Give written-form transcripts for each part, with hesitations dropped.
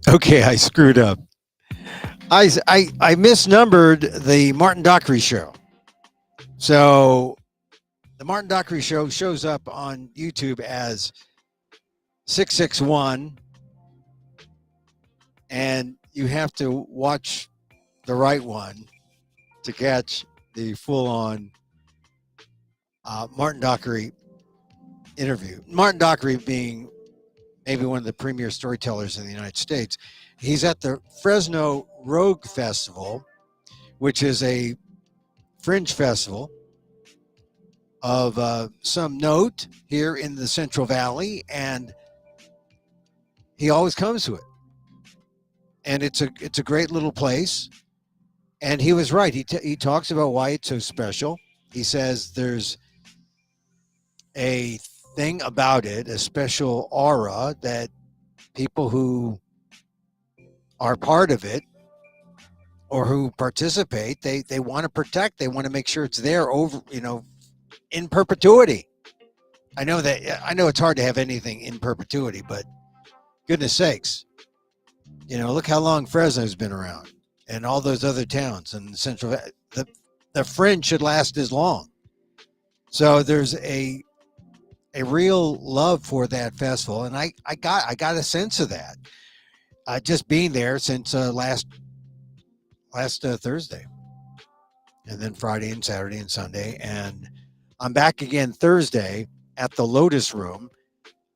Okay, I screwed up. I misnumbered the Martin Dockery show. So the Martin Dockery show shows up on YouTube as 661, and you have to watch the right one to catch the full on Martin Dockery interview. Martin Dockery being maybe one of the premier storytellers in the United States. He's at the Fresno Rogue Festival, which is a fringe festival of some note here in the Central Valley, and he always comes to it. And it's a great little place. And he was right. He talks about why it's so special. He says there's a thing about it, a special aura that people who are part of it or who participate, they want to protect. They want to make sure it's there over, in perpetuity. I know it's hard to have anything in perpetuity, but goodness sakes, look how long Fresno's been around and all those other towns in Central. The fringe should last as long. So there's a real love for that festival, and I got a sense of that just being there since last Thursday, and then Friday and Saturday and Sunday, and I'm back again Thursday at the Lotus Room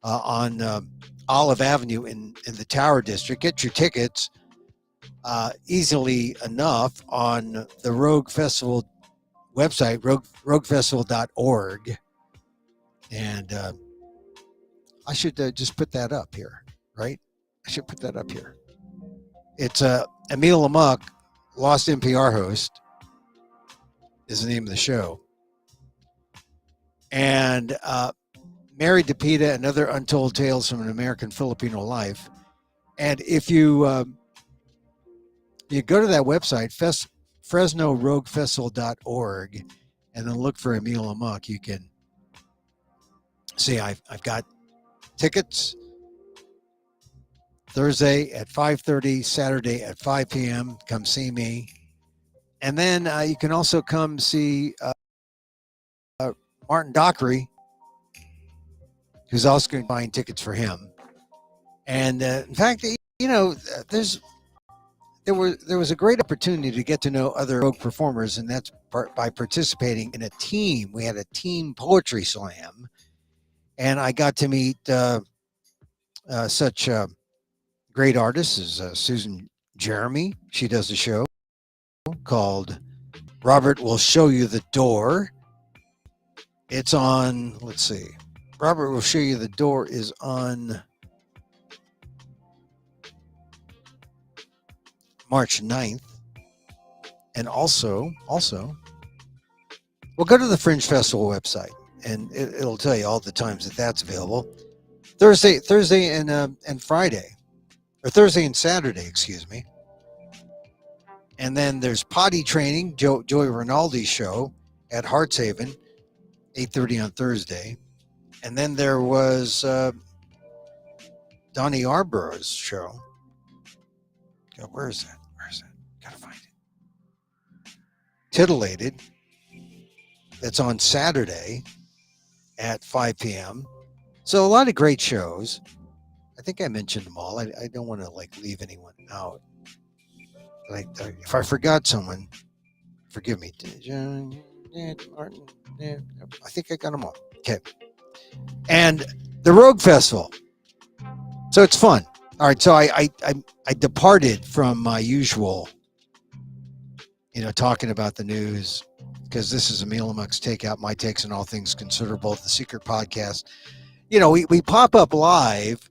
on Olive Avenue in the Tower District. Get your tickets easily enough on the Rogue Festival website, roguefestival.org. And I should just put that up here, right? I should put that up here. It's Emil Amok, Lost NPR host, is the name of the show. And Married to PETA and Other Untold Tales from an American Filipino Life. And if you go to that website, FresnoRogueFestival.org, and then look for Emil Amok, you can see I've got tickets Thursday at 5:30, Saturday at 5 p.m. Come see me. And then you can also come see Martin Dockery, who's also going to be buying tickets for him. And in fact, there was a great opportunity to get to know other Rogue performers, and that's by participating in a team. We had a team poetry slam, and I got to meet such great artists as Susan Jeremy. She does a show called Robert Will Show You the Door. It's on, let's see, Robert Will Show You the Door is on March 9th. And also, we'll go to the Fringe Festival website, and it'll tell you all the times that's available. Thursday and Friday, or Thursday and Saturday, excuse me. And then there's potty training, Joey Rinaldi's show at Hartshaven, 8:30 on Thursday. And then there was Donnie Arborough's show. God, where is that? Gotta find it. Titillated. That's on Saturday at 5 p.m. So a lot of great shows. I think I mentioned them all. I don't want to leave anyone out. If I forgot someone, forgive me. Martin. I think I got them all. Okay. And the Rogue Festival. So it's fun. All right. So I departed from my usual, talking about the news, because this is Emil Amok's Takeout, my takes on all things considered, both the secret podcast. We pop up live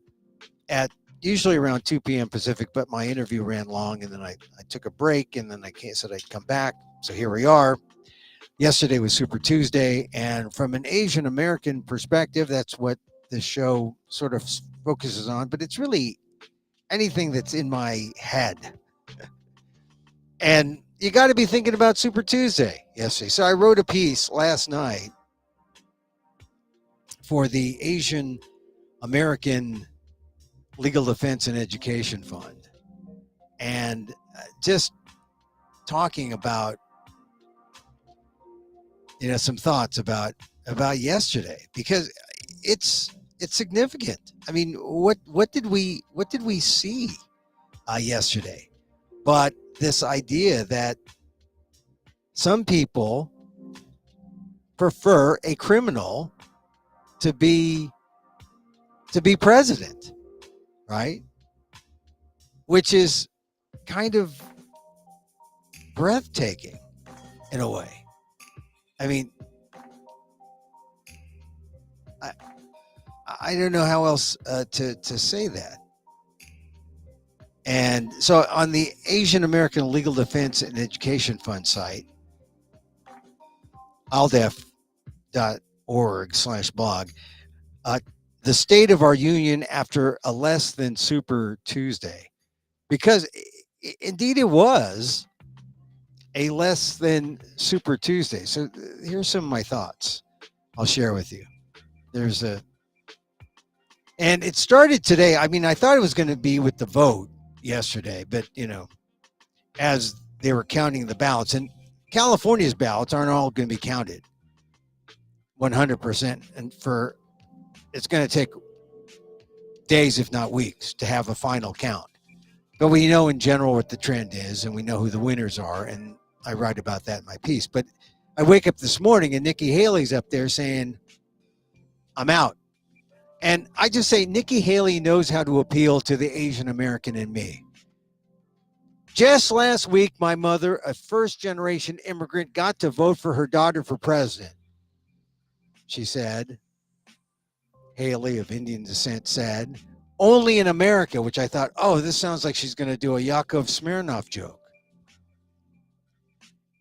at usually around 2 p.m. Pacific, but my interview ran long, and then I took a break, and then I said I'd come back. So here we are. Yesterday was Super Tuesday, and from an Asian American perspective, that's what this show sort of focuses on, but it's really anything that's in my head. And you got to be thinking about Super Tuesday yesterday. So I wrote a piece last night for the Asian American Legal Defense and Education Fund. and just talking about, some thoughts about yesterday, because it's significant. I mean, what did we see yesterday? But this idea that some people prefer a criminal to be president, right? Which is kind of breathtaking in a way. I mean, I don't know how else to say that. And so on the Asian American Legal Defense and Education Fund site, aldef.org/blog, the state of our union after a less than Super Tuesday, because indeed it was a less than Super Tuesday. So here's some of my thoughts I'll share with you. And it started today. I mean, I thought it was going to be with the vote yesterday, but as they were counting the ballots, and California's ballots aren't all going to be counted 100%, and it's going to take days, if not weeks, to have a final count. But we know in general what the trend is, and we know who the winners are, and I write about that in my piece. But I wake up this morning and Nikki Haley's up there saying, I'm out. And I just say, Nikki Haley knows how to appeal to the Asian American in me. Just last week, my mother, a first-generation immigrant, got to vote for her daughter for president. She said, Haley of Indian descent said, only in America, which I thought, oh, this sounds like she's going to do a Yakov Smirnoff joke.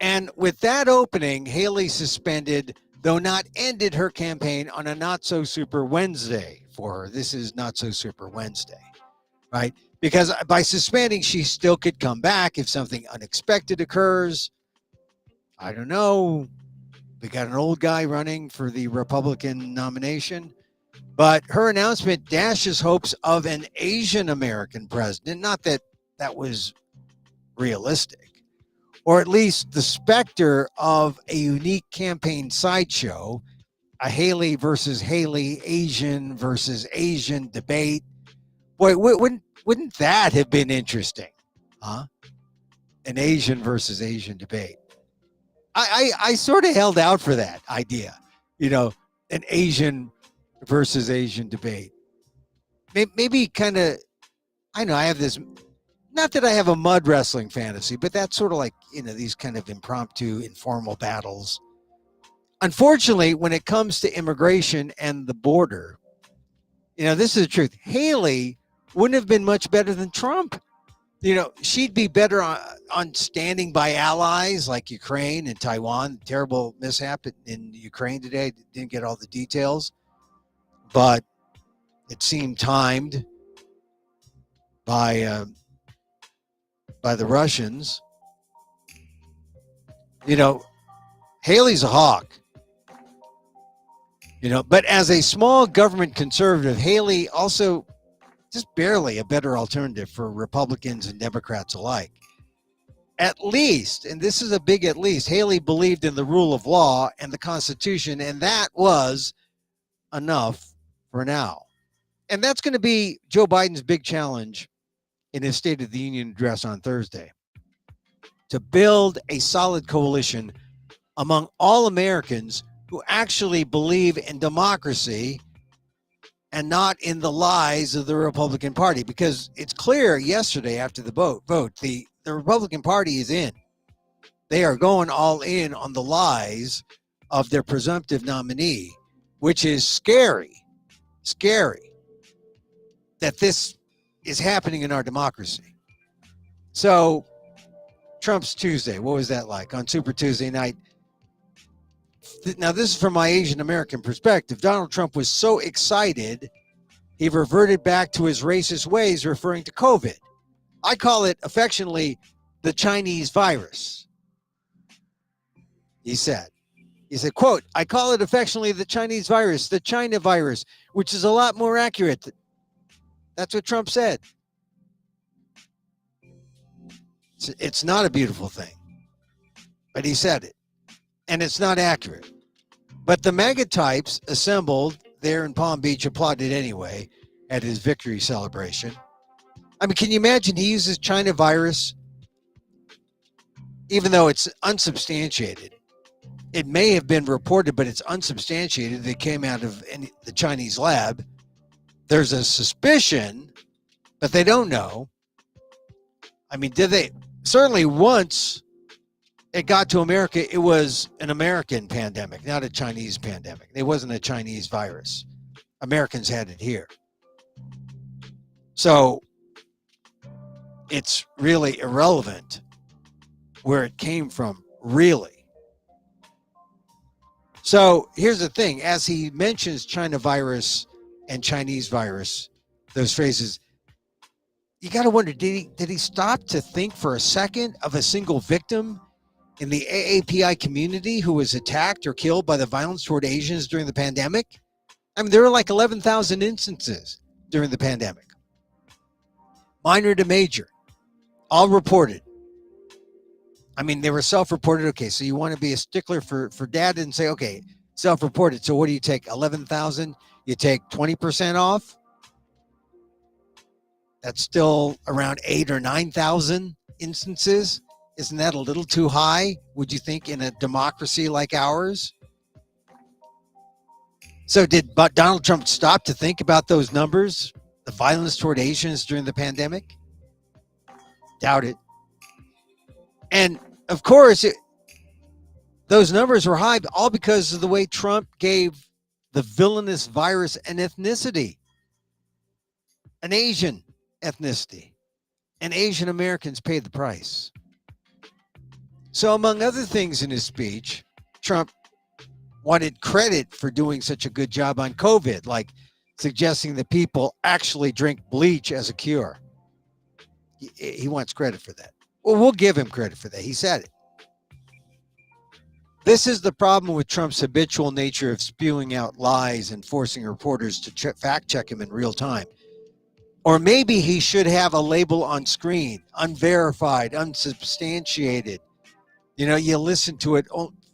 And with that opening, Haley suspended, though not ended, her campaign on a not-so-super Wednesday for her. This is not-so-super Wednesday, right? Because by suspending, she still could come back if something unexpected occurs. I don't know. We got an old guy running for the Republican nomination. But her announcement dashes hopes of an Asian American president. Not that that was realistic, or at least the specter of a unique campaign sideshow, a Haley versus Haley, Asian versus Asian debate. Boy, wouldn't that have been interesting? Huh? An Asian versus Asian debate. I sort of held out for that idea, an Asian versus Asian debate. Maybe kind of, I know I have this, not that I have a mud wrestling fantasy, but that's sort of like, these kind of impromptu, informal battles. Unfortunately, when it comes to immigration and the border, this is the truth. Haley wouldn't have been much better than Trump. She'd be better on standing by allies like Ukraine and Taiwan. Terrible mishap in Ukraine today. Didn't get all the details, but it seemed timed by the Russians. Haley's a hawk. But as a small government conservative, Haley also just barely a better alternative for Republicans and Democrats alike. At least, and this is a big at least, Haley believed in the rule of law and the Constitution, and that was enough for now. And that's going to be Joe Biden's big challenge in his State of the Union address on Thursday, to build a solid coalition among all Americans who actually believe in democracy and not in the lies of the Republican Party. Because it's clear yesterday after the vote, the Republican Party is in. They are going all in on the lies of their presumptive nominee, which is scary that this is happening in our democracy. So Trump's Tuesday, what was that like on Super Tuesday night? Now, this is from my Asian American perspective. Donald Trump was so excited, he reverted back to his racist ways, referring to COVID. I call it affectionately the Chinese virus. He said, quote, I call it affectionately the Chinese virus, the China virus, which is a lot more accurate. That's what Trump said. It's not a beautiful thing, but he said it, and it's not accurate. But the mega types assembled there in Palm Beach applauded anyway at his victory celebration. I mean, can you imagine he uses China virus, even though it's unsubstantiated? It may have been reported, but it's unsubstantiated. They came out of the Chinese lab. There's a suspicion, but they don't know. I mean, did they? Certainly once it got to America, it was an American pandemic, not a Chinese pandemic. It wasn't a Chinese virus. Americans had it here. So it's really irrelevant where it came from, really. So here's the thing. As he mentions China virus and Chinese virus, those phrases, you got to wonder, did he stop to think for a second of a single victim in the AAPI community who was attacked or killed by the violence toward Asians during the pandemic? I mean, there were like 11,000 instances during the pandemic. Minor to major, all reported. I mean, they were self-reported. Okay, so you want to be a stickler for data and say, okay, self-reported. So what do you take? 11,000? You take 20% off? That's still around 8,000 or 9,000 instances. Isn't that a little too high, would you think, in a democracy like ours? So did Donald Trump stop to think about those numbers, the violence toward Asians during the pandemic? Doubt it. And of course, those numbers were high, all because of the way Trump gave the villainous virus an ethnicity, an Asian ethnicity, and Asian Americans paid the price. So among other things in his speech, Trump wanted credit for doing such a good job on COVID, like suggesting that people actually drink bleach as a cure. He wants credit for that. Well, we'll give him credit for that. He said it. This is the problem with Trump's habitual nature of spewing out lies and forcing reporters to fact check him in real time. Or maybe he should have a label on screen, unverified, unsubstantiated. You know, you listen to it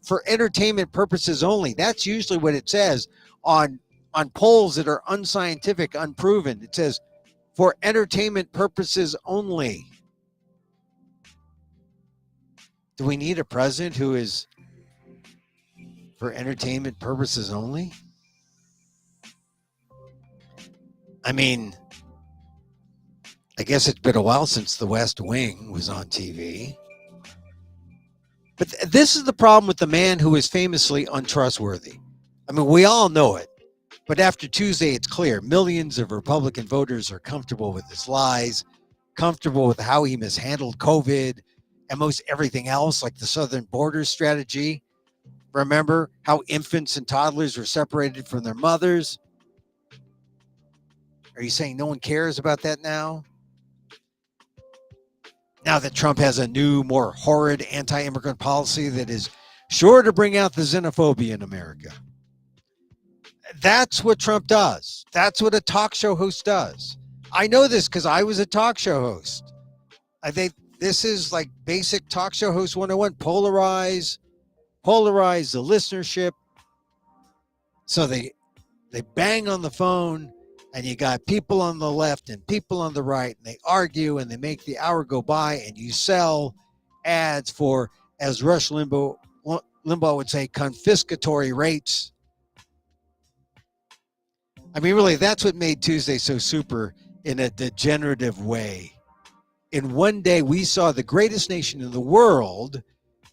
for entertainment purposes only. That's usually what it says on polls that are unscientific, unproven. It says for entertainment purposes only. Do we need a president who is for entertainment purposes only? I mean, I guess it's been a while since The West Wing was on TV. But this is the problem with the man who is famously untrustworthy. I mean, we all know it. But after Tuesday, it's clear. Millions of Republican voters are comfortable with his lies, comfortable with how he mishandled COVID and most everything else, like the southern border strategy. Remember how infants and toddlers were separated from their mothers? Are you saying no one cares about that now? Now that Trump has a new, more horrid anti-immigrant policy that is sure to bring out the xenophobia in America. That's what Trump does. That's what a talk show host does. I know this because I was a talk show host. I think this is like basic talk show host 101. Polarize the listenership. So they bang on the phone, and you got people on the left and people on the right, and they argue and they make the hour go by, and you sell ads for, as Rush Limbaugh would say, confiscatory rates. I mean, really, that's what made Tuesday so super in a degenerative way. In one day, we saw the greatest nation in the world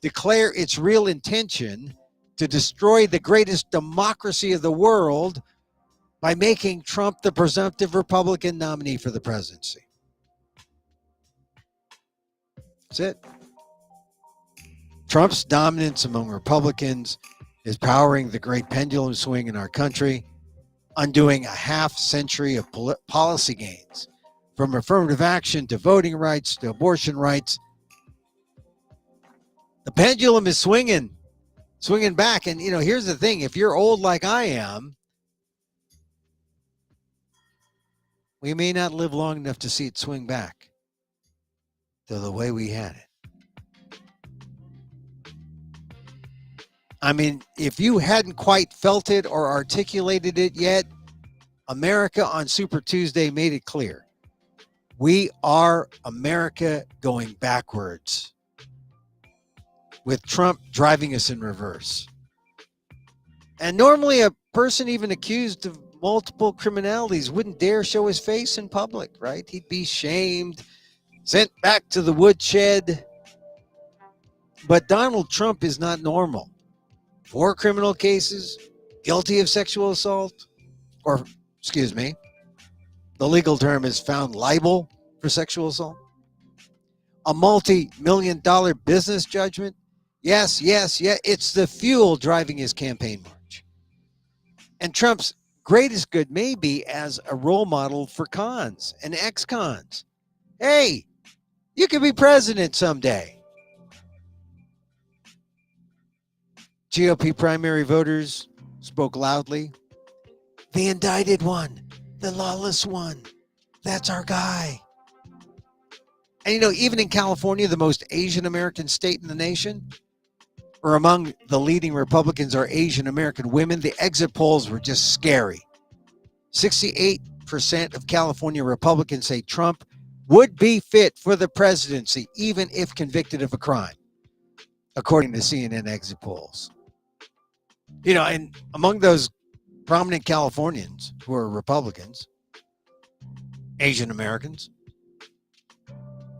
declare its real intention to destroy the greatest democracy of the world by making Trump the presumptive Republican nominee for the presidency. That's it. Trump's dominance among Republicans is powering the great pendulum swing in our country, undoing a half century of policy gains, from affirmative action to voting rights to abortion rights. The pendulum is swinging back. And, you know, here's the thing. If you're old like I am, we may not live long enough to see it swing back. to the way we had it. I mean, if you hadn't quite felt it or articulated it yet, America on Super Tuesday made it clear. We are America going backwards, with Trump driving us in reverse. And normally a person even accused of multiple criminalities wouldn't dare show his face in public, right? He'd be shamed, sent back to the woodshed. But Donald Trump is not normal. 4 criminal cases, guilty of sexual assault, or, excuse me, the legal term is found liable for sexual assault. A multi-million-dollar business judgment. Yes, it's the fuel driving his campaign march. And Trump's greatest good may be as a role model for cons and ex-cons. Hey, you could be president someday. GOP primary voters spoke loudly. The indicted one, the lawless one, that's our guy. And even in California, the most Asian American state in the nation, or among the leading Republicans are Asian American women, the exit polls were just scary. 68% of California Republicans say Trump would be fit for the presidency, even if convicted of a crime, according to CNN exit polls. And among those prominent Californians who are Republicans, Asian Americans,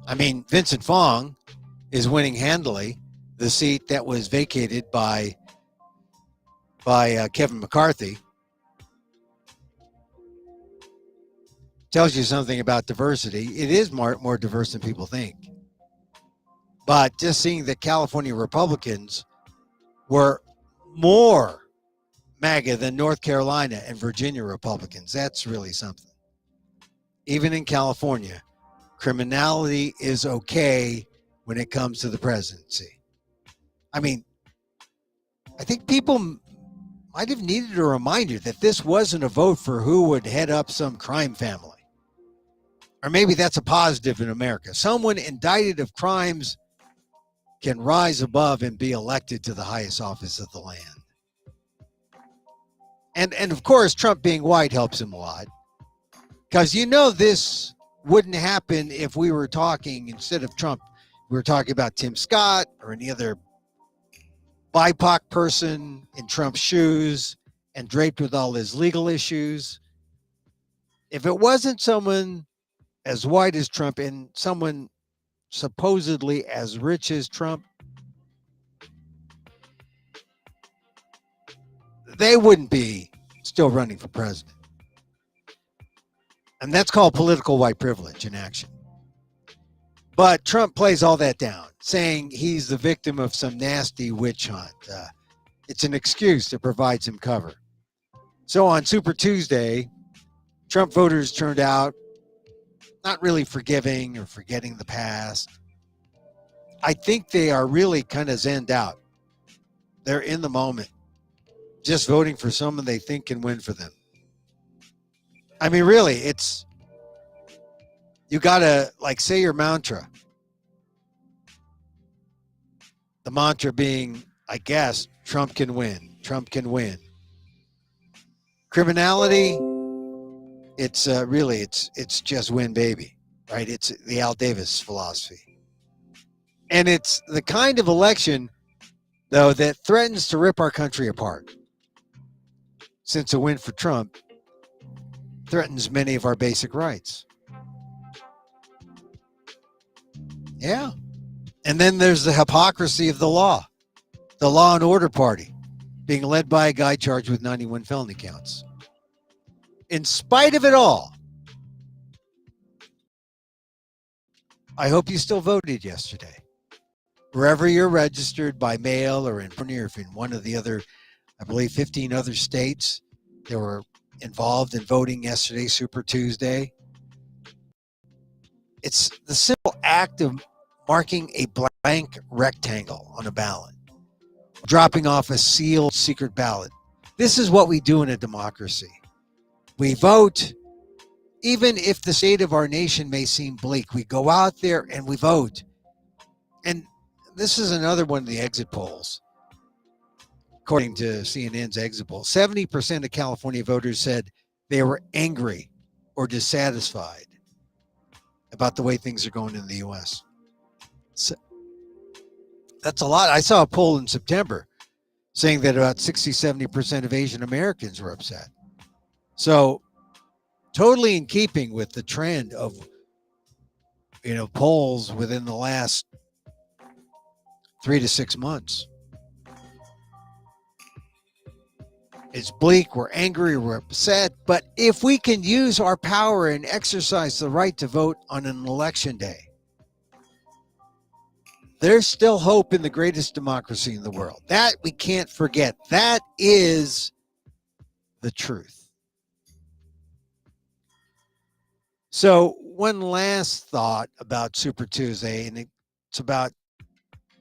I mean, Vincent Fong is winning handily the seat that was vacated by Kevin McCarthy. Tells you something about diversity. It is more diverse than people think. But just seeing that California Republicans were more MAGA than North Carolina and Virginia Republicans, that's really something. Even in California, criminality is okay when it comes to the presidency. I mean, I think people might have needed a reminder that this wasn't a vote for who would head up some crime family. Or maybe that's a positive in America. Someone indicted of crimes can rise above and be elected to the highest office of the land. And of course, Trump being white helps him a lot. Because this wouldn't happen if we were talking, instead of Trump, we were talking about Tim Scott or any other BIPOC person in Trump's shoes and draped with all his legal issues. If it wasn't someone as white as Trump and someone supposedly as rich as Trump, they wouldn't be still running for president. And that's called political white privilege in action. But Trump plays all that down, saying he's the victim of some nasty witch hunt. It's an excuse that provides him cover. So on Super Tuesday, Trump voters turned out not really forgiving or forgetting the past. I think they are really kind of zenned out. They're in the moment, just voting for someone they think can win for them. I mean, really, you got to say your mantra. The mantra being, I guess, Trump can win. Trump can win. Criminality, it's just win, baby, right? It's the Al Davis philosophy. And it's the kind of election, though, that threatens to rip our country apart. Since a win for Trump threatens many of our basic rights. Yeah. And then there's the hypocrisy of the law and order party, being led by a guy charged with 91 felony counts. In spite of it all, I hope you still voted yesterday. Wherever you're registered by mail or in one of the other, I believe 15 other states that were involved in voting yesterday, Super Tuesday. It's the simple act of marking a blank rectangle on a ballot, dropping off a sealed secret ballot. This is what we do in a democracy. We vote even if the state of our nation may seem bleak, we go out there and we vote. And this is another one of the exit polls. According to CNN's exit poll, 70% of California voters said they were angry or dissatisfied about the way things are going in the U.S. So that's a lot. I saw a poll in September saying that about 60-70% of Asian Americans were upset. So totally in keeping with the trend of, polls within the last 3 to 6 months. It's bleak, we're angry, we're upset, but if we can use our power and exercise the right to vote on an election day, there's still hope in the greatest democracy in the world. That we can't forget. That is the truth. So one last thought about Super Tuesday, and it's about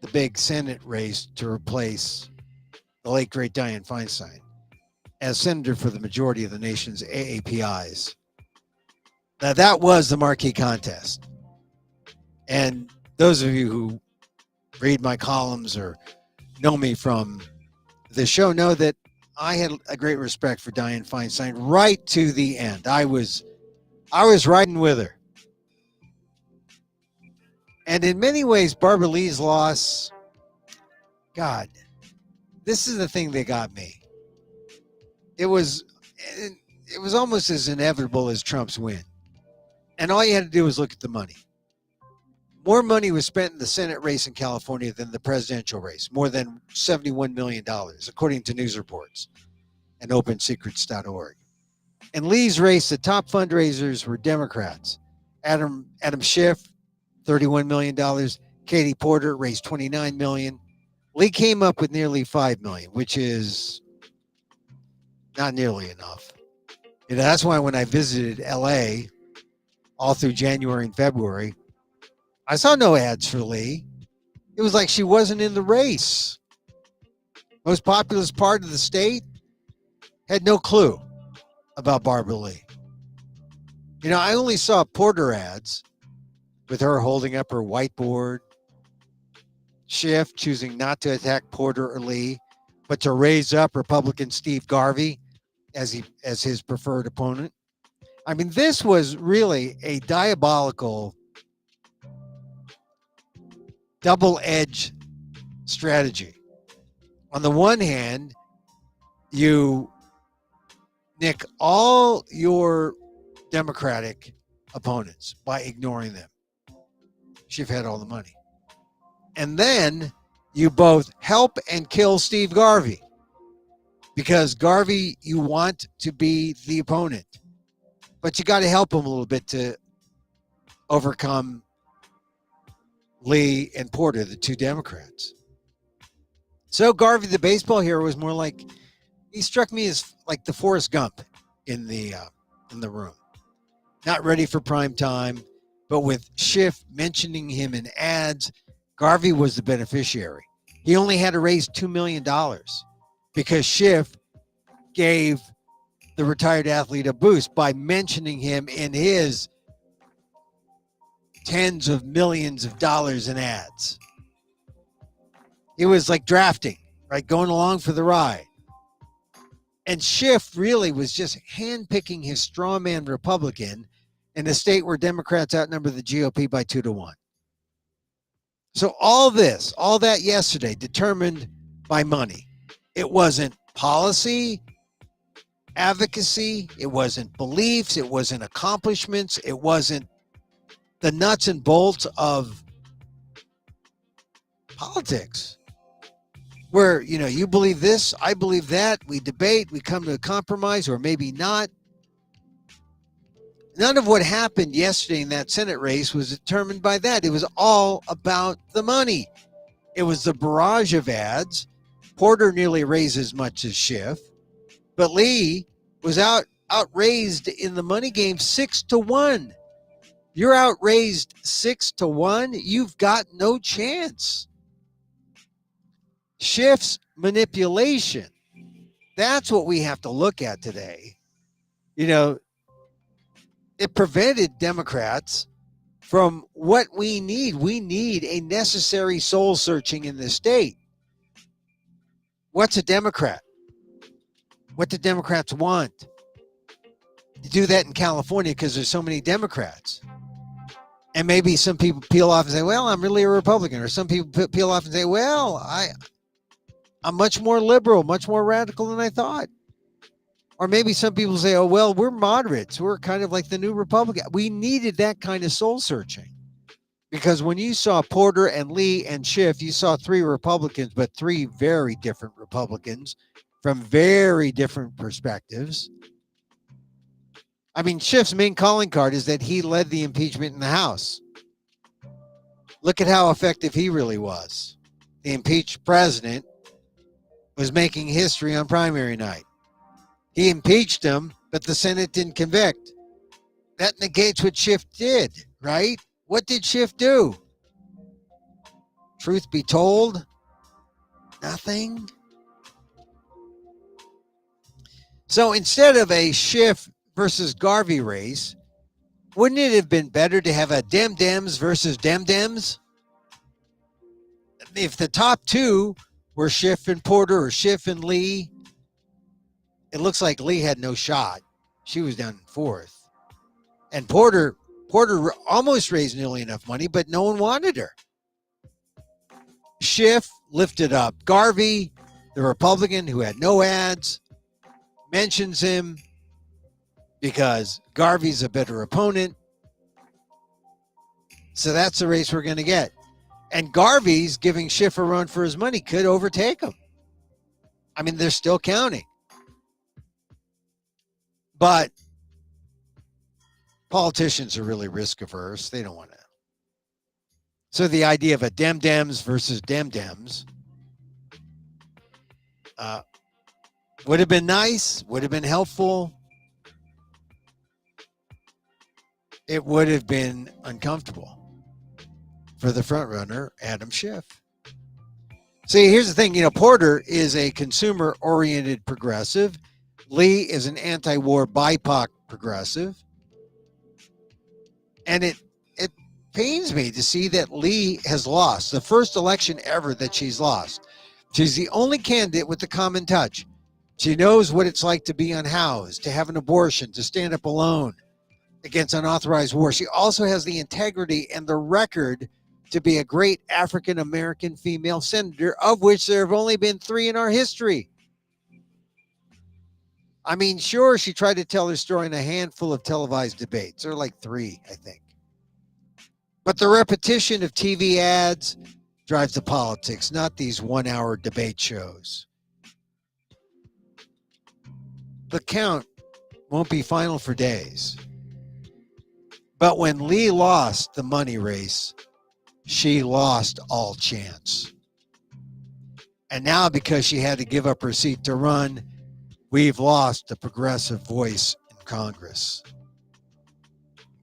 the big Senate race to replace the late, great Dianne Feinstein as senator for the majority of the nation's AAPIs. Now, that was the marquee contest. And those of you who read my columns or know me from the show know that I had a great respect for Dianne Feinstein right to the end. I was riding with her. And in many ways, Barbara Lee's loss, God, this is the thing that got me. It was almost as inevitable as Trump's win. And all you had to do was look at the money. More money was spent in the Senate race in California than the presidential race, more than $71 million, according to news reports and OpenSecrets.org. In Lee's race, the top fundraisers were Democrats. Adam Schiff, $31 million. Katie Porter raised $29 million. Lee came up with nearly $5 million, which is not nearly enough. That's why when I visited LA all through January and February, I saw no ads for Lee. It was like she wasn't in the race. Most populous part of the state had no clue about Barbara Lee. I only saw Porter ads with her holding up her whiteboard, Schiff choosing not to attack Porter or Lee, but to raise up Republican Steve Garvey as his preferred opponent. I mean, this was really a diabolical, double-edged strategy. On the one hand, you nick all your Democratic opponents by ignoring them. Schiff had all the money. And then you both help and kill Steve Garvey, because Garvey, you want to be the opponent, but you got to help him a little bit to overcome Lee and Porter, the two Democrats. So Garvey, the baseball hero, was more like, he struck me as like the Forrest Gump in the room. Not ready for prime time, but with Schiff mentioning him in ads, Garvey was the beneficiary. He only had to raise $2 million because Schiff gave the retired athlete a boost by mentioning him in his tens of millions of dollars in ads. It was like drafting, right? Going along for the ride. And Schiff really was just handpicking his straw man Republican in a state where Democrats outnumber the GOP by 2-1. So all that yesterday determined by money. It wasn't policy, advocacy, it wasn't beliefs, it wasn't accomplishments, it wasn't the nuts and bolts of politics. Where, you believe this, I believe that, we debate, we come to a compromise, or maybe not. None of what happened yesterday in that Senate race was determined by that. It was all about the money. It was the barrage of ads. Porter nearly raised as much as Schiff, but Lee was outraised in the money game 6-1. You're outraised 6-1, you've got no chance. Schiff's manipulation, that's what we have to look at today. It prevented Democrats from what we need. We need a necessary soul searching in this state. What's a Democrat? What do Democrats want? To do that in California because there's so many Democrats. And maybe some people peel off and say, well, I'm really a Republican. Or some people peel off and say, well, I'm much more liberal, much more radical than I thought. Or maybe some people say, oh, well, we're moderates. We're kind of like the new Republican. We needed that kind of soul searching. Because when you saw Porter and Lee and Schiff, you saw three Republicans, but three very different Republicans from very different perspectives. I mean, Schiff's main calling card is that he led the impeachment in the House. Look at how effective he really was. The impeached president was making history on primary night. He impeached him, but the Senate didn't convict. That negates what Schiff did, right? What did Schiff do? Truth be told, nothing. So instead of a Schiff versus Garvey race, wouldn't it have been better to have a Dem-Dems versus Dem-Dems? If the top two were Schiff and Porter or Schiff and Lee, it looks like Lee had no shot. She was down in fourth. And Porter almost raised nearly enough money, but no one wanted her. Schiff lifted up Garvey, the Republican who had no ads, mentions him because Garvey's a better opponent. So that's the race we're going to get. And Garvey's giving Schiff a run for his money, could overtake him. I mean, they're still counting. But politicians are really risk averse. They don't want to. So the idea of a Dem-Dems versus Dem-Dems would have been nice, would have been helpful. It would have been uncomfortable for the front runner, Adam Schiff. See, here's the thing. Porter is a consumer-oriented progressive. Lee is an anti-war BIPOC progressive. And it pains me to see that Lee has lost the first election ever that she's lost. She's the only candidate with the common touch. She knows what it's like to be unhoused, to have an abortion, to stand up alone against unauthorized war. She also has the integrity and the record to be a great African-American female senator, of which there have only been 3 in our history. I mean, sure, she tried to tell her story in a handful of televised debates. There are like 3, I think. But the repetition of TV ads drives the politics, not these 1-hour debate shows. The count won't be final for days. But when Lee lost the money race, she lost all chance. And now, because she had to give up her seat to run, we've lost the progressive voice in Congress.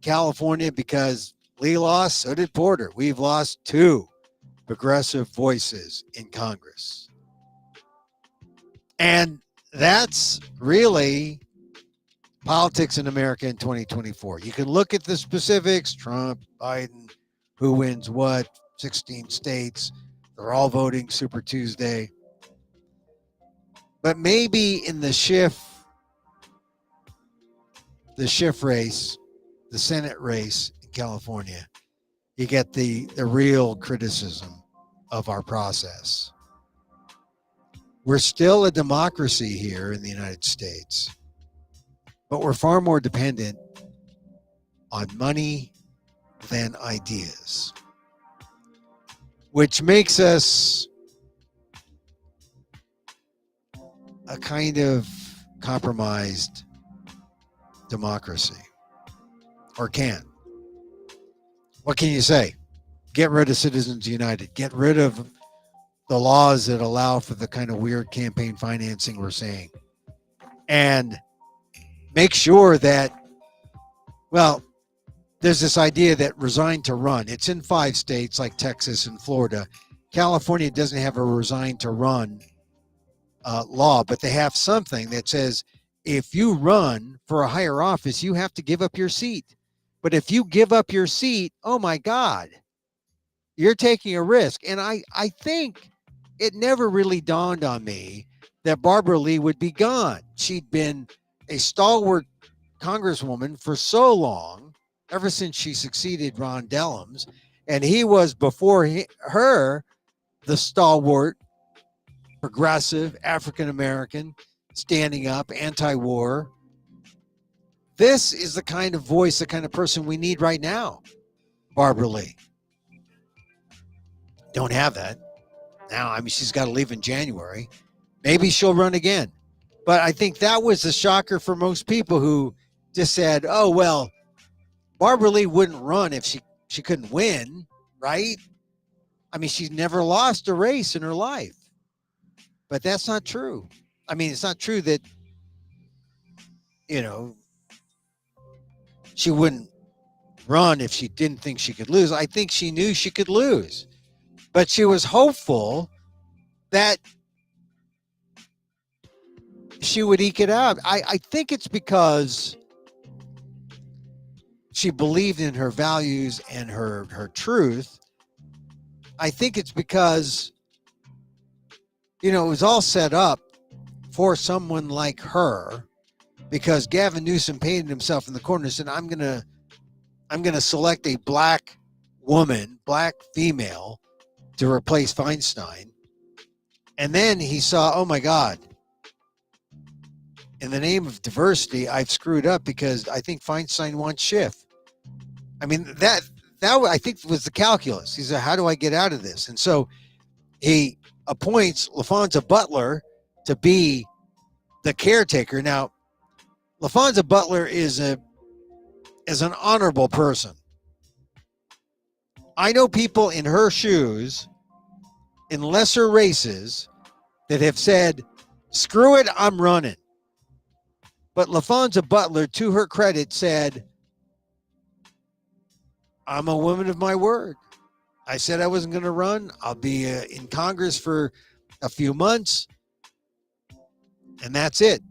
California, because Lee lost, so did Porter. We've lost 2 progressive voices in Congress. And that's really politics in America in 2024. You can look at the specifics, Trump, Biden, who wins what, 16 states. They're all voting Super Tuesday. But maybe in the Schiff race, the Senate race in California, you get the real criticism of our process. We're still a democracy here in the United States, but we're far more dependent on money than ideas, which makes us a kind of compromised democracy, or can. What can you say? Get rid of Citizens United. Get rid of the laws that allow for the kind of weird campaign financing we're seeing. And make sure that, well, there's this idea that resign to run. It's in 5 states like Texas and Florida. California doesn't have a resign to run law, but they have something that says if you run for a higher office, you have to give up your seat. But if you give up your seat, oh my God, you're taking a risk. And I think it never really dawned on me that Barbara Lee would be gone. She'd been a stalwart congresswoman for so long, ever since she succeeded Ron Dellums, and he was before her the stalwart, progressive, African American, standing up, anti-war. This is the kind of voice, the kind of person we need right now. Barbara Lee. Don't have that now. I mean, she's got to leave in January. Maybe she'll run again. But I think that was the shocker for most people who just said, oh, well, Barbara Lee wouldn't run if she couldn't win, right? I mean, she's never lost a race in her life. But that's not true. I mean, it's not true that, you know, she wouldn't run if she didn't think she could lose. I think she knew she could lose. But she was hopeful that she would eke it out. I think it's because she believed in her values and her truth. I think it's because, you know, it was all set up for someone like her, because Gavin Newsom painted himself in the corner and said, I'm gonna select a black woman, black female, to replace Feinstein. And then he saw, oh my God, in the name of diversity, I've screwed up because I think Feinstein wants Schiff. I mean, that I think was the calculus. He said, how do I get out of this? And so he appoints LaFonza Butler to be the caretaker. Now, LaFonza Butler is an honorable person. I know people in her shoes, in lesser races, that have said, screw it, I'm running. But LaFonza Butler, to her credit, said, I'm a woman of my word. I said I wasn't going to run. I'll be in Congress for a few months, and that's it.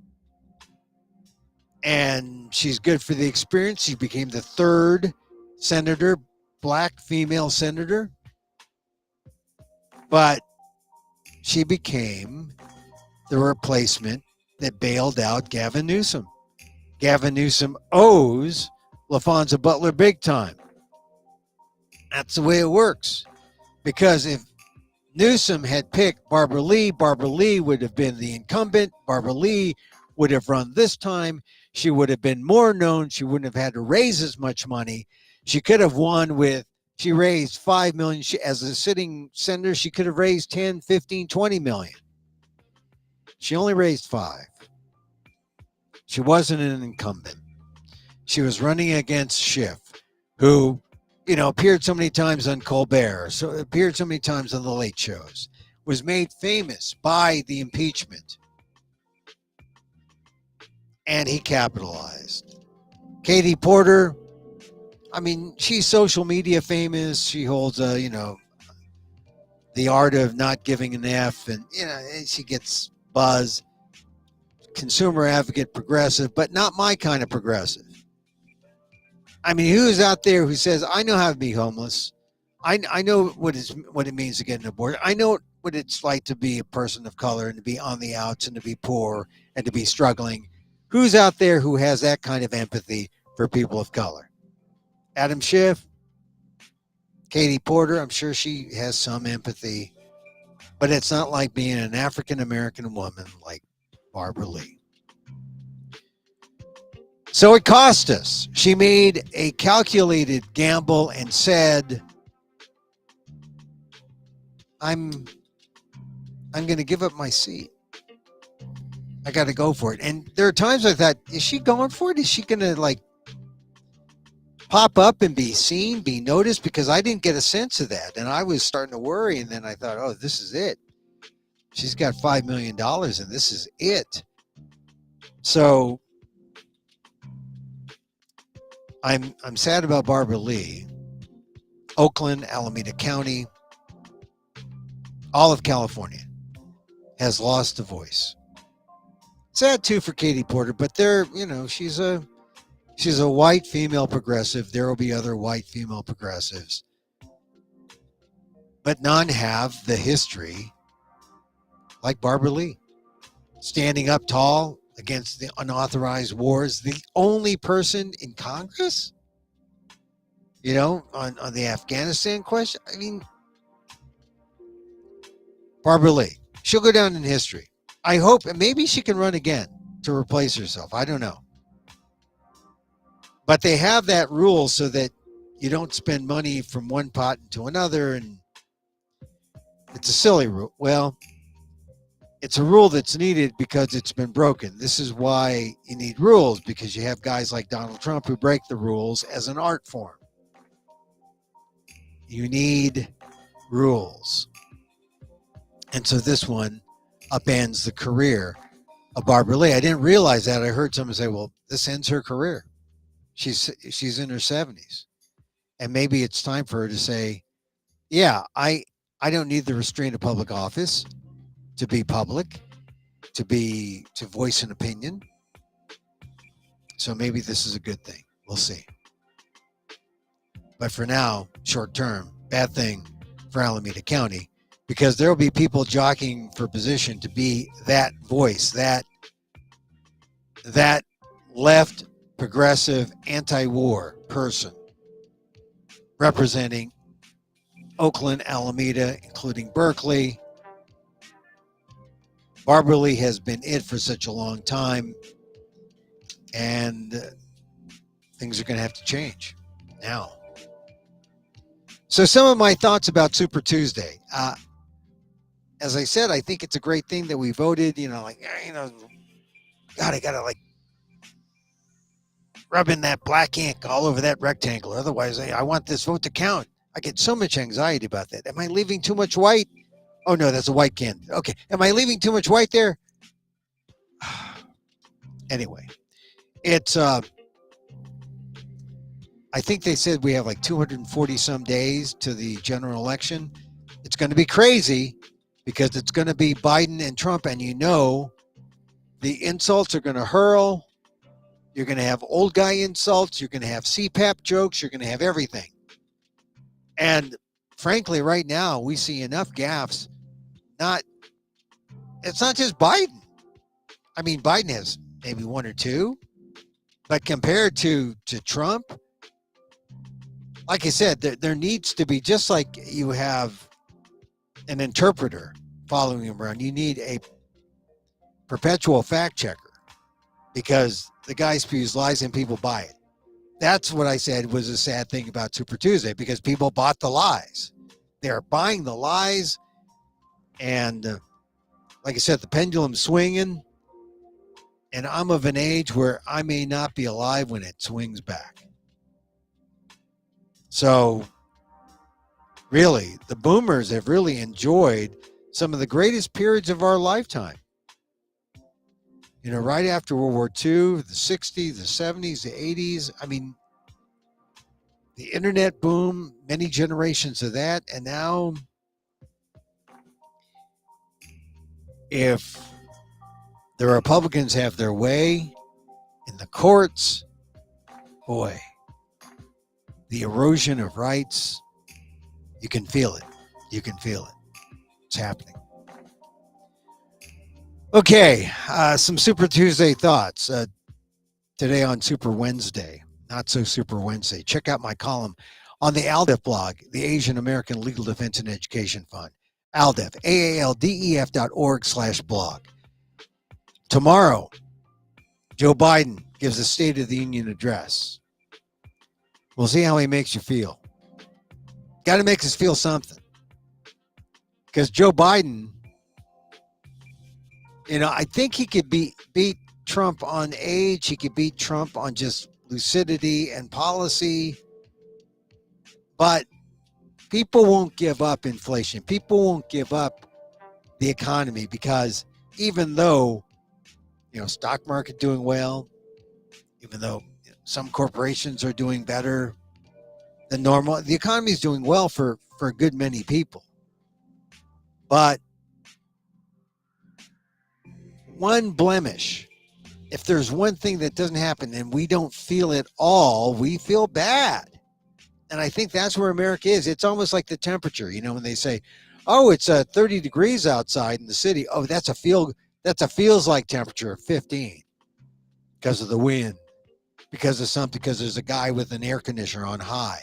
And she's good for the experience. She became the third senator, black female senator. But she became the replacement that bailed out Gavin Newsom. Gavin Newsom owes LaFonza Butler big time. That's the way it works. Because if Newsom had picked Barbara Lee would have been the incumbent. Barbara Lee would have run this time. She would have been more known. She wouldn't have had to raise as much money. She could have won with, she raised $5 million. As a sitting senator, she could have raised 10, 15, 20 million. She only raised 5. She wasn't an incumbent. She was running against Schiff, who, you know, appeared so many times on Colbert, so appeared so many times on the late shows, was made famous by the impeachment. And he capitalized. Katie Porter, I mean, she's social media famous. She holds a, you know, the art of not giving an F, and, you know, she gets buzz. Consumer advocate, progressive, but not my kind of progressive. I mean, who's out there who says, I know how to be homeless. I know what it means to get an abortion. I know what it's like to be a person of color and to be on the outs and to be poor and to be struggling. Who's out there who has that kind of empathy for people of color? Adam Schiff, Katie Porter, I'm sure she has some empathy, but it's not like being an African-American woman like Barbara Lee. So it cost us. She made a calculated gamble and said, I'm going to give up my seat. I got to go for it. And there are times I thought, is she going for it? Is she going to like pop up and be seen, be noticed? Because I didn't get a sense of that. And I was starting to worry. And then I thought, oh, this is it. She's got $5 million and this is it. So I'm sad about Barbara Lee. Oakland, Alameda County, all of California has lost a voice. Sad too for Katie Porter, but she's a white female progressive. There will be other white female progressives, but none have the history like Barbara Lee, standing up tall against the unauthorized wars. The only person in Congress, on the Afghanistan question. I mean, Barbara Lee, she'll go down in history. I hope, and maybe she can run again to replace herself. I don't know. But they have that rule so that you don't spend money from one pot into another, and it's a silly rule. Well, it's a rule that's needed because it's been broken. This is why you need rules, because you have guys like Donald Trump who break the rules as an art form. You need rules. And so this one upends the career of Barbara Lee. I didn't realize that. I heard someone say, well, this ends her career. She's in her 70s. And maybe it's time for her to say, yeah, I don't need the restraint of public office to be public, to voice an opinion. So maybe this is a good thing. We'll see. But for now, short term, bad thing for Alameda County, because there will be people jockeying for position to be that voice, that left progressive anti-war person representing Oakland, Alameda, including Berkeley. Barbara Lee has been it for such a long time, and things are going to have to change now. So some of my thoughts about Super Tuesday. As I said, I think it's a great thing that we voted, God, I got to rub in that black ink all over that rectangle. Otherwise, I want this vote to count. I get so much anxiety about that. Am I leaving too much white? Oh, no, that's a white candidate. Okay. Am I leaving too much white there? Anyway, it's, I think they said we have like 240 some days to the general election. It's going to be crazy because it's going to be Biden and Trump, and the insults are going to hurl. You're going to have old guy insults. You're going to have CPAP jokes. You're going to have everything. And frankly, right now, we see enough gaffes. It's not just Biden. I mean, Biden has maybe one or two, but compared to Trump, like I said, there needs to be, just like you have an interpreter following him around, you need a perpetual fact checker, because the guy spews lies and people buy it. That's what I said was a sad thing about Super Tuesday, because people bought the lies. They're buying the lies. And like I said, the pendulum's swinging. And I'm of an age where I may not be alive when it swings back. So really, the boomers have really enjoyed some of the greatest periods of our lifetime. Right after World War II, the 60s, the 70s, the 80s. I mean, the internet boom, many generations of that. And now, if the Republicans have their way in the courts, boy, the erosion of rights, you can feel it. You can feel it. It's happening. Okay, some Super Tuesday thoughts today on Super Wednesday. Not so Super Wednesday. Check out my column on the ALDEF blog, the Asian American Legal Defense and Education Fund. ALDEF, AALDEF.org/blog. Tomorrow, Joe Biden gives a State of the Union address. We'll see how he makes you feel. Got to make us feel something. Because Joe Biden, I think he could beat Trump on age. He could beat Trump on just lucidity and policy. But people won't give up inflation. People won't give up the economy, because even though, stock market doing well, even though some corporations are doing better than normal, the economy is doing well for a good many people. But one blemish if there's one thing that doesn't happen and we don't feel it all, we feel bad. And I think that's where America is. It's almost like the temperature, when they say, "Oh, it's 30 degrees outside in the city." Oh, that's a feels like temperature of 15 because of the wind, because of something, because there's a guy with an air conditioner on high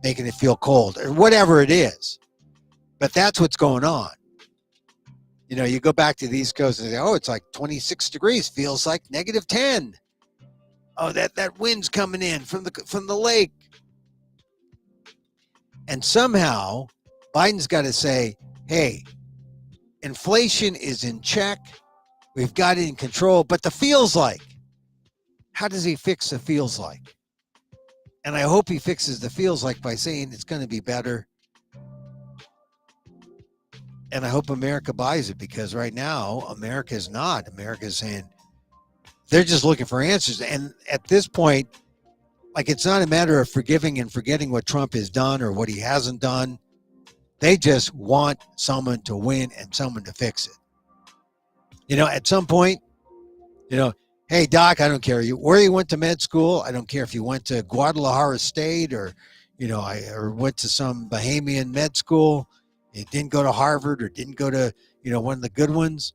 making it feel cold or whatever it is. But that's what's going on. You go back to the East Coast and say, "Oh, it's like 26 degrees, feels like -10. Oh, that wind's coming in from the lake." And somehow Biden's got to say, "Hey, inflation is in check. We've got it in control." But the feels like, how does he fix the feels like? And I hope he fixes the feels like by saying it's going to be better. And I hope America buys it, because right now America is not. America is saying they're just looking for answers. And at this point, like, it's not a matter of forgiving and forgetting what Trump has done or what he hasn't done. They just want someone to win and someone to fix it. At some point, hey, Doc, I don't care where you went to med school. I don't care if you went to Guadalajara State or went to some Bahamian med school. You didn't go to Harvard or didn't go to, one of the good ones.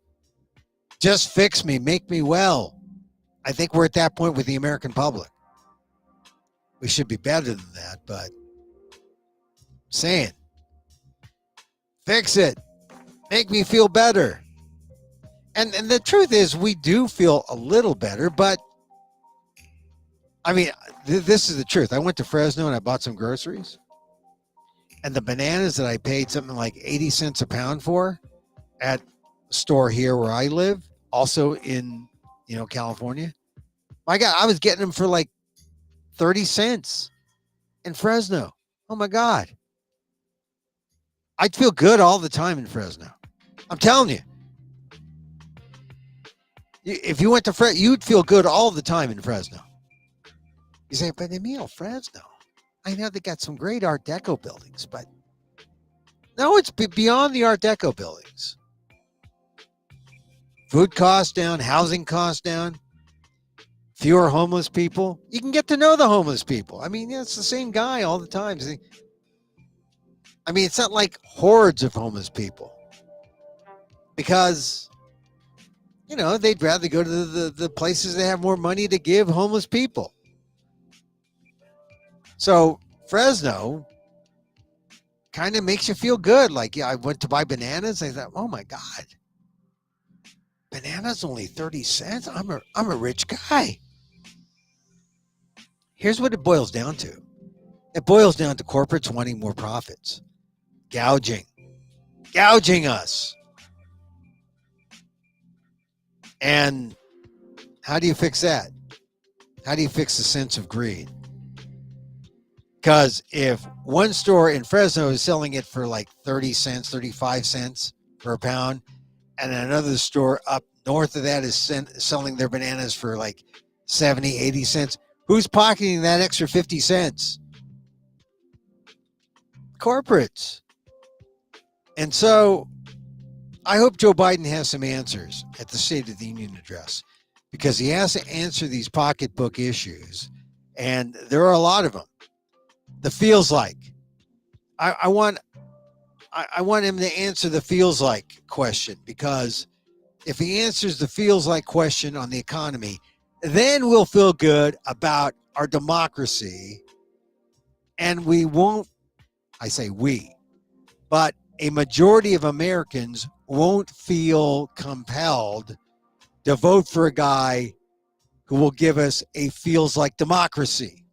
Just fix me, make me well. I think we're at that point with the American public. We should be better than that, but saying, fix it, make me feel better. And the truth is, we do feel a little better, but I mean, this is the truth. I went to Fresno and I bought some groceries, and the bananas that I paid something like 80 cents a pound for at a store here where I live, also in, California. My God, I was getting them for like 30 cents in Fresno. Oh my God. I'd feel good all the time in Fresno. I'm telling you. If you went to Fresno, you'd feel good all the time in Fresno. You say, but Emil, Fresno, I know they got some great Art Deco buildings, but no, it's beyond the Art Deco buildings. Food costs down, housing costs down, fewer homeless people. You can get to know the homeless people. I mean, it's the same guy all the time. I mean, it's not like hordes of homeless people, because they'd rather go to the places that have more money to give homeless people. So Fresno kind of makes you feel good. Like, I went to buy bananas. I thought, oh my God, bananas only 30 cents. I'm a rich guy. Here's what it boils down to. It boils down to corporates wanting more profits, gouging us. And how do you fix that? How do you fix the sense of greed? Because if one store in Fresno is selling it for like 30 cents, 35 cents per pound, and another store up north of that is selling their bananas for like 70, 80 cents, who's pocketing that extra 50 cents? Corporates. And so I hope Joe Biden has some answers at the State of the Union address, because he has to answer these pocketbook issues, and there are a lot of them. The feels like. I want him to answer the feels like question, because if he answers the feels like question on the economy, then we'll feel good about our democracy, and we won't, I say we, but a majority of Americans won't feel compelled to vote for a guy who will give us a feels like democracy.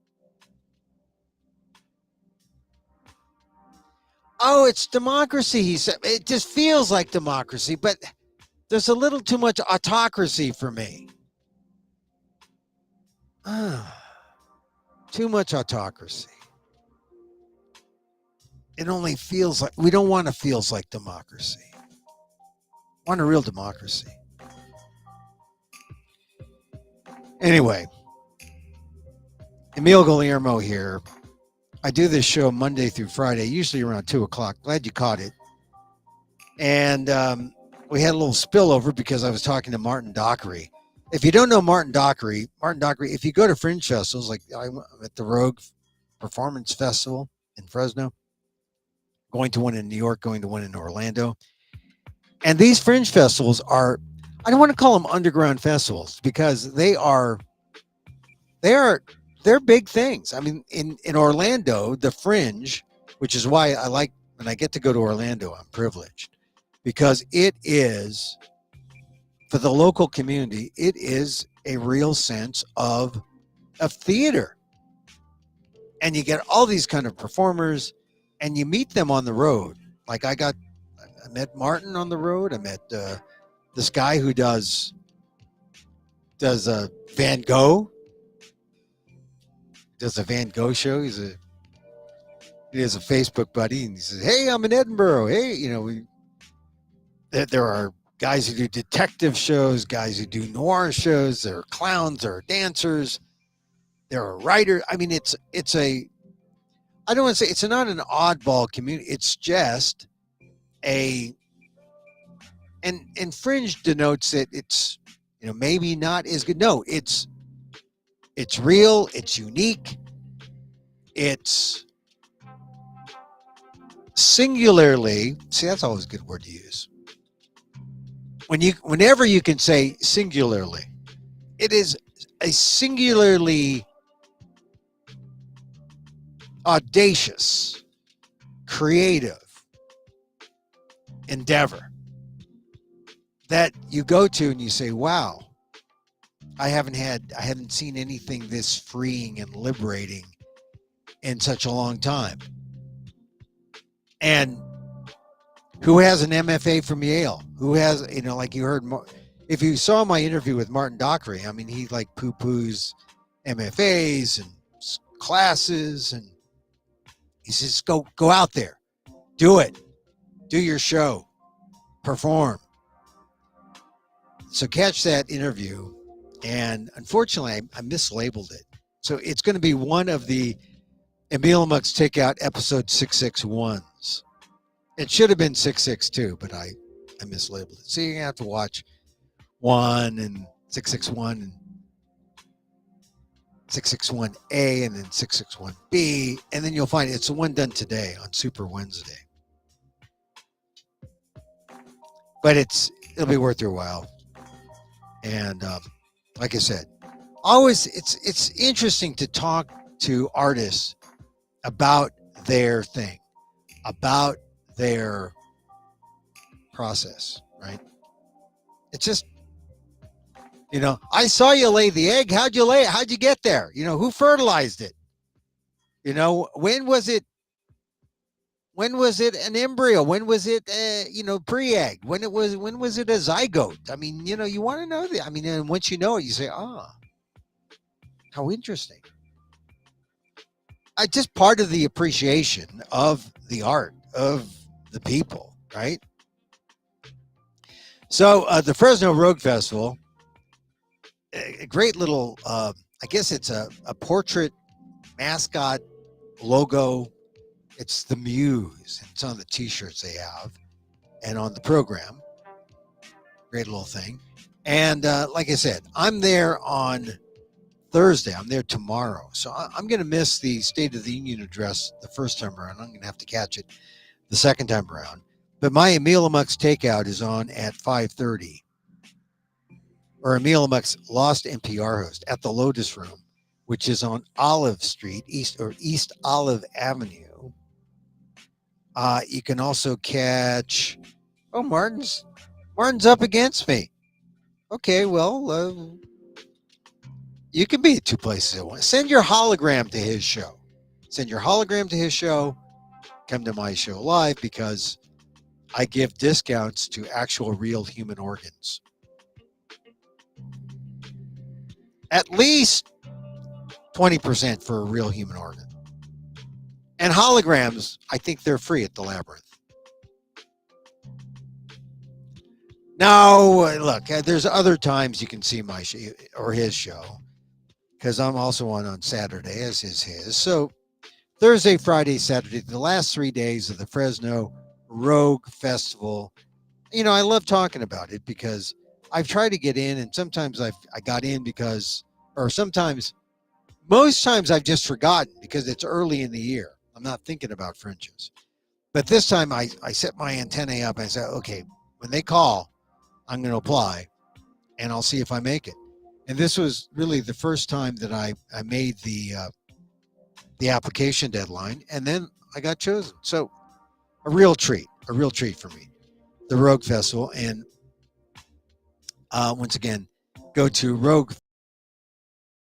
Oh, it's democracy, he said. It just feels like democracy, but there's a little too much autocracy for me. Too much autocracy. It only feels like, we don't want a feels like democracy. We want a real democracy. Anyway, Emil Guillermo here. I do this show Monday through Friday, usually around 2 o'clock. Glad you caught it. And we had a little spillover because I was talking to Martin Dockery. If you don't know Martin Dockery, if you go to fringe festivals, like I'm at the Rogue Performance Festival in Fresno, going to one in New York, going to one in Orlando, and these fringe festivals are, I don't want to call them underground festivals because they are they're big things. I mean, in Orlando, the Fringe, which is why I like when I get to go to Orlando, I'm privileged because it is for the local community. It is a real sense of theater, and you get all these kind of performers, and you meet them on the road. Like I met Martin on the road. I met this guy who does Van Gogh does a Van Gogh show. He has a Facebook buddy, and he says, "Hey, I'm in Edinburgh. Hey, there are guys who do detective shows, guys who do noir shows. There are clowns, there are dancers, there are writers. I mean, it's a I don't want to say it's not an oddball community. It's just a and fringe denotes that it's maybe not as good. No, it's real. It's unique. It's singularly. See, that's always a good word to use. Whenever you can say singularly, it is a singularly audacious, creative endeavor that you go to and you say, wow, I haven't seen anything this freeing and liberating in such a long time. And who has an MFA from Yale? Who has, like you heard, if you saw my interview with Martin Dockery, I mean, he like poo-poos MFAs and classes, and he says, go out there, do it, do your show, perform. So catch that interview. And unfortunately, I mislabeled it. So it's going to be one of the Emil Amok's Takeout episode 661s. It should have been 662, but I mislabeled it. So you're going to have to watch 1 and 661 and 661A and then 661B. And then you'll find it's the one done today on Super Wednesday. But it'll be worth your while. And like I said, always it's interesting to talk to artists about their thing, about their process, right? It's just, I saw you lay the egg. How'd you lay it? How'd you get there? Who fertilized it? When was it an embryo? When was it, pre-egg? When was it a zygote? I mean, you want to know that. I mean, and once you know it, you say, how interesting. Just part of the appreciation of the art of the people, right? So the Fresno Rogue Festival, a great little, I guess it's a portrait mascot logo. It's the Muse. It's on the T-shirts they have and on the program. Great little thing. And like I said, I'm there on Thursday. I'm there tomorrow. So I'm going to miss the State of the Union address the first time around. I'm going to have to catch it the second time around. But my Emil Amok's Takeout is on at 5:30. Or Emil Amok's Lost NPR host at the Lotus Room, which is on Olive Street, East Olive Avenue. You can also catch. Oh, Martin's up against me. Okay, well, you can be at two places at once. Send your hologram to his show. Come to my show live because I give discounts to actual real human organs. At least 20% for a real human organ. And holograms, I think they're free at the Labyrinth. Now, look, there's other times you can see my show or his show because I'm also on Saturday, as is his. So Thursday, Friday, Saturday, the last 3 days of the Fresno Rogue Festival. I love talking about it because I've tried to get in, and sometimes I got in because, or sometimes, most times I've just forgotten because it's early in the year. I'm not thinking about Frenches. But this time I set my antennae up and I said, okay, when they call, I'm going to apply and I'll see if I make it. And this was really the first time that I made the application deadline, and then I got chosen. So a real treat for me, the Rogue Festival. And once again, go to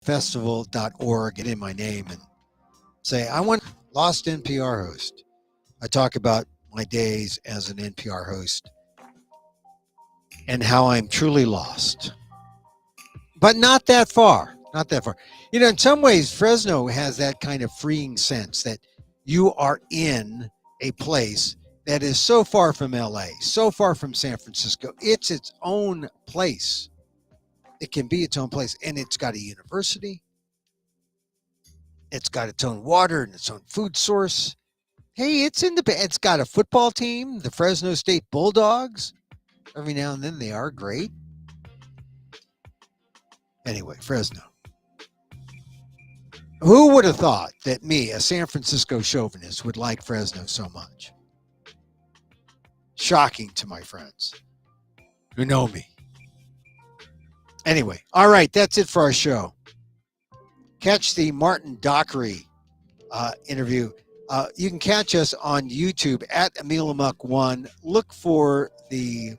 roguefestival.org, get in my name, and say, I want Lost NPR host. I talk about my days as an NPR host and how I'm truly lost, but not that far. Not that far. You know, in some ways, Fresno has that kind of freeing sense that you are in a place that is so far from LA, so far from San Francisco. It's its own place. It can be its own place. And it's got a university. It's got its own water and its own food source. Hey, it's got a football team, the Fresno State Bulldogs. Every now and then they are great. Anyway, Fresno. Who would have thought that me, a San Francisco chauvinist, would like Fresno so much? Shocking to my friends who know me. Anyway, all right, that's it for our show. Catch the Martin Dockery interview. You can catch us on YouTube at Emil Amok1. Look for the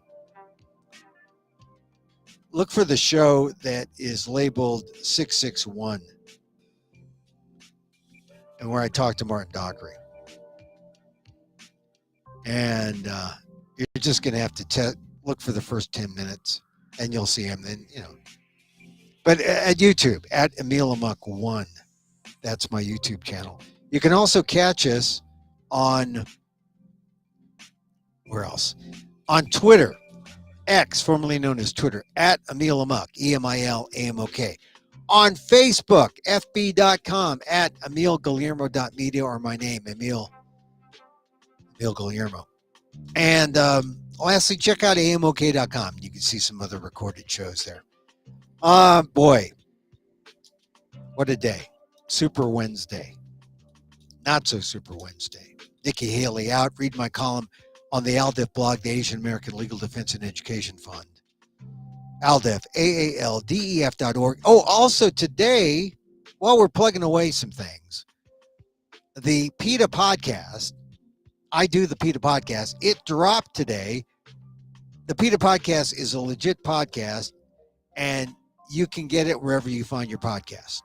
show that is labeled 661, and where I talk to Martin Dockery. And you're just going to have to look for the first 10 minutes, and you'll see him. Then, you know. But at YouTube, at Emil Amok1, that's my YouTube channel. You can also catch us on, where else? On Twitter, X, formerly known as Twitter, at Emil Amok, EMILAMOK. On Facebook, fb.com, at emilguillermo.media, or my name, Emil Guillermo. And lastly, check out amok.com. You can see some other recorded shows there. Boy, what a day. Super Wednesday. Not so super Wednesday. Nikki Haley out. Read my column on the ALDEF blog, the Asian American Legal Defense and Education Fund. ALDEF, AALDEF.org. Oh, also today, while we're plugging away some things, the PETA podcast, I do the PETA podcast. It dropped today. The PETA podcast is a legit podcast, and you can get it wherever you find your podcast.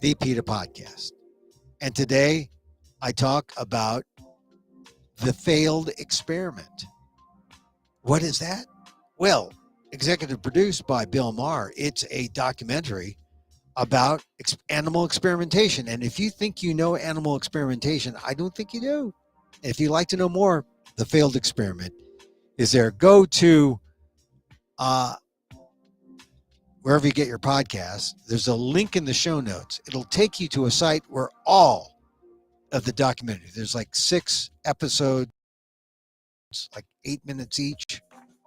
The PETA podcast. And today, I talk about the failed experiment. What is that? Well, executive produced by Bill Maher. It's a documentary about animal experimentation. And if you think you know animal experimentation, I don't think you do. If you'd like to know more, the failed experiment is there. Go to wherever you get your podcasts. There's a link in the show notes. It'll take you to a site where all of the documentary, there's like 6 episodes, like 8 minutes each,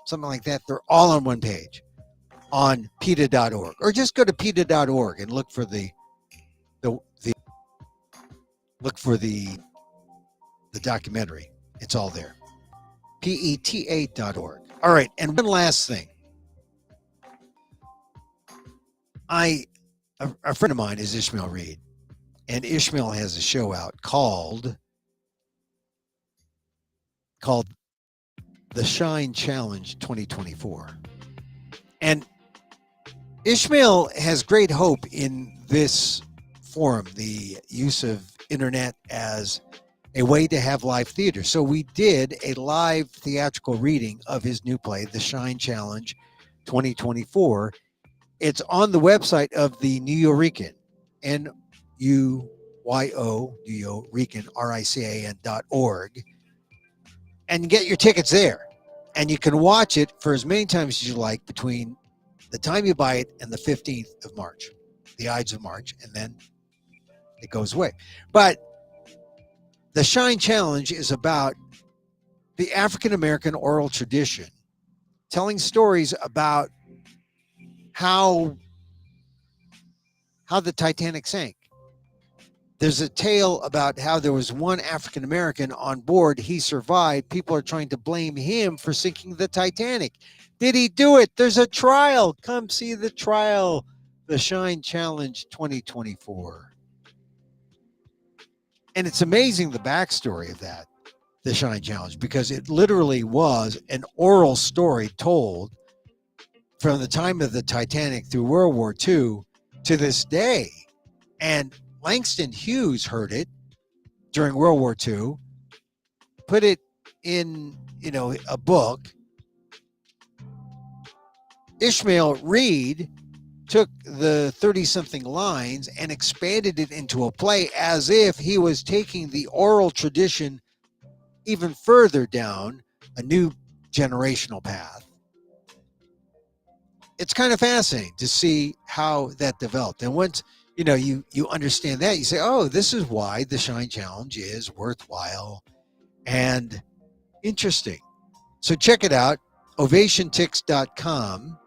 something like that. They're all on one page on PETA.org, or just go to PETA.org and look for the documentary. It's all there. PETA.org. All right, and one last thing. A friend of mine is Ishmael Reed, and Ishmael has a show out called The Shine Challenge 2024. And Ishmael has great hope in this forum, the use of internet as a way to have live theater. So we did a live theatrical reading of his new play, The Shine Challenge 2024. It's on the website of the Nuyorican, NUYO, Nuyorican, RICAN.org, and get your tickets there. And you can watch it for as many times as you like between the time you buy it and the 15th of March, the Ides of March, and then it goes away. But the Shine Challenge is about the African American oral tradition telling stories about how the Titanic sank. There's a tale about how there was one African American on board. He survived. People are trying to blame him for sinking the Titanic. Did he do it? There's a trial. Come see the trial. The Shine Challenge 2024. And it's amazing the backstory of that, the Shine Challenge, because it literally was an oral story told from the time of the Titanic through World War II to this day. And Langston Hughes heard it during World War II, put it in, a book. Ishmael Reed took the 30-something lines and expanded it into a play as if he was taking the oral tradition even further down a new generational path. It's kind of fascinating to see how that developed. And once you understand that, you say, oh, this is why the Shine Challenge is worthwhile and interesting. So check it out, ovationtix.com.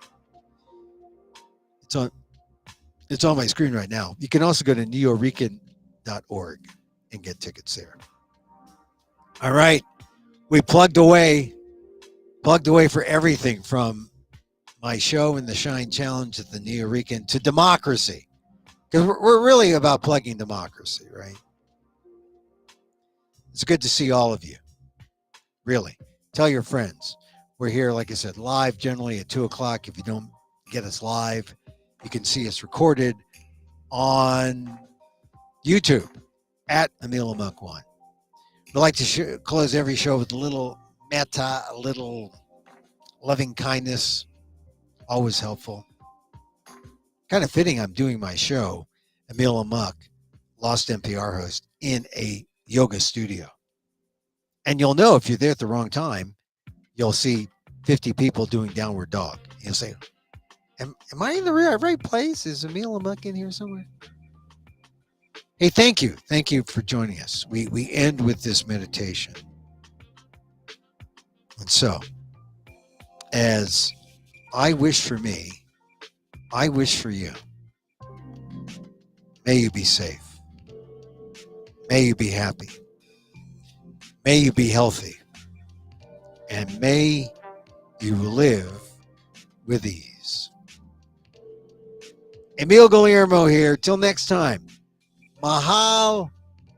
It's on my screen right now. You can also go to neorican.org and get tickets there. All right. We plugged away for everything from my show and the Shine Challenge at the Neo-Rican to democracy. Because we're really about plugging democracy, right? It's good to see all of you. Really. Tell your friends. We're here, like I said, live generally at 2 o'clock. If you don't get us live, you can see us recorded on YouTube at Emil Amok 1. We like to close every show with a little metta, a little loving kindness. Always helpful. Kind of fitting I'm doing my show, Emil Amok, Lost NPR host, in a yoga studio. And you'll know if you're there at the wrong time, you'll see 50 people doing downward dog. You'll say, am I in the right place? Is Emil Amok in here somewhere? Hey, thank you. Thank you for joining us. We end with this meditation. And so, as I wish for me, I wish for you. May you be safe. May you be happy. May you be healthy. And may you live with ease. Emil Guillermo here. Till next time. Mahal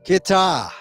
Kita.